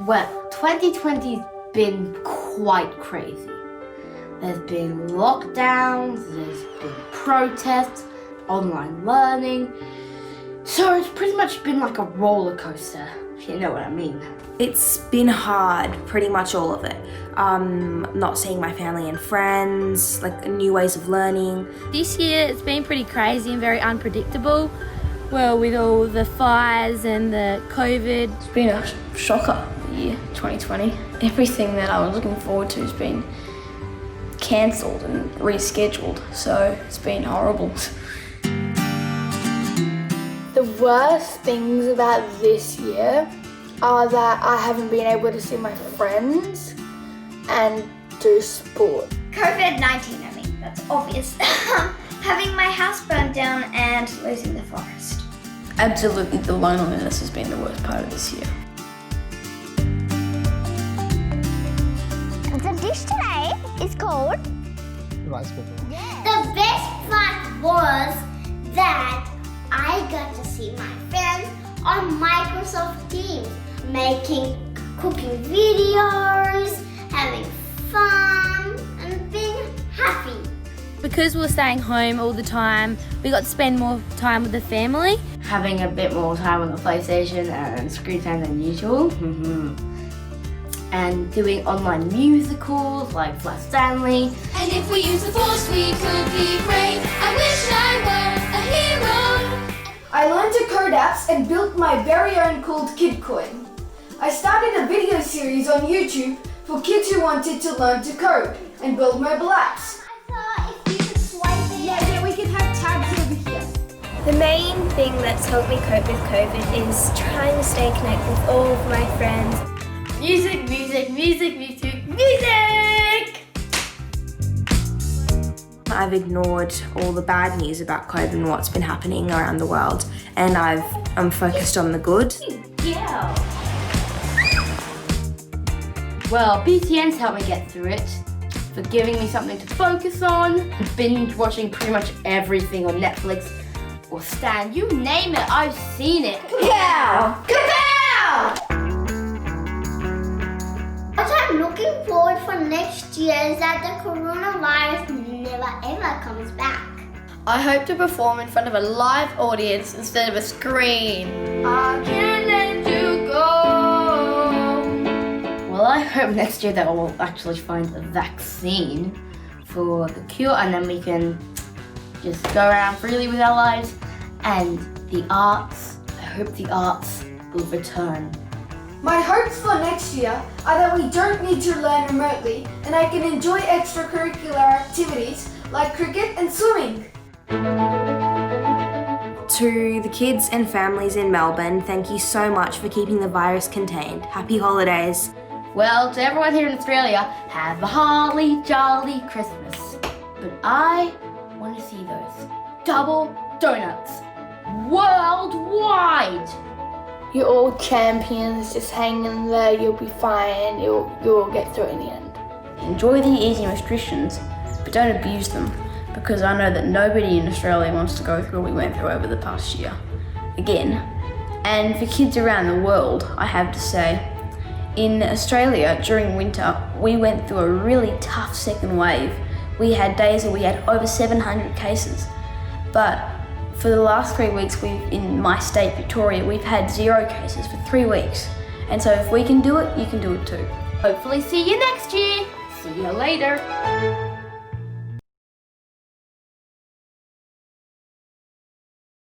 Well, 2020's been quite crazy. There's been lockdowns, there's been protests, online learning. So it's pretty much been like a roller coaster, if you know what I mean. It's been hard, pretty much all of it. Not seeing my family and friends, like new ways of learning. This year it's been pretty crazy and very unpredictable. Well, with all the fires and the COVID. It's been a shocker, the year 2020. Everything that I was looking forward to has been cancelled and rescheduled, so it's been horrible. The worst things about this year are that I haven't been able to see my friends and do sport. COVID-19, I mean, that's obvious. Having my house burned down and losing the forest. Absolutely, the loneliness has been the worst part of this year. The dish today is called rice paper. The best part was that I got to see my friends on Microsoft Teams, making cooking videos, having fun, and being happy. Because we were staying home all the time, we got to spend more time with the family. Having a bit more time on the PlayStation and screen time than usual. And doing online musicals like Flash Stanley. And if we use the force, we could be brave. I wish I were a hero. I learned to code apps and built my very own called KidCoin. I started a video series on YouTube for kids who wanted to learn to code and build mobile apps. I thought if you could swipe it. Yeah, we could have tabs over here. The main thing that's helped me cope with COVID is trying to stay connected with all of my friends. Music, music, music, music, music! I've ignored all the bad news about COVID and what's been happening around the world, and I'm focused on the good. Yeah. Well, BTN's helped me get through it, for giving me something to focus on. Binge watching pretty much everything on Netflix or Stan, you name it, I've seen it. Kapow! Kapow! What I'm looking forward for next year is that the coronavirus never ever comes back. I hope to perform in front of a live audience instead of a screen. I can't let you go. Well, I hope next year that we'll actually find a vaccine for the cure, and then we can just go around freely with our lives. And the arts, I hope the arts will return. My hopes for next year are that we don't need to learn remotely and I can enjoy extracurricular activities like cricket and swimming. To the kids and families in Melbourne, thank you so much for keeping the virus contained. Happy holidays. Well, to everyone here in Australia, have a holly jolly Christmas. But I want to see those double donuts worldwide. You're all champions, just hang in there, you'll be fine, you'll get through it in the end. Enjoy the easing restrictions, but don't abuse them, because I know that nobody in Australia wants to go through what we went through over the past year. Again. And for kids around the world, I have to say, in Australia during winter, we went through a really tough second wave. We had days where we had over 700 cases. But for the last 3 weeks, in my state, Victoria, we've had 0 cases for 3 weeks. And so if we can do it, you can do it too. Hopefully see you next year. See you later.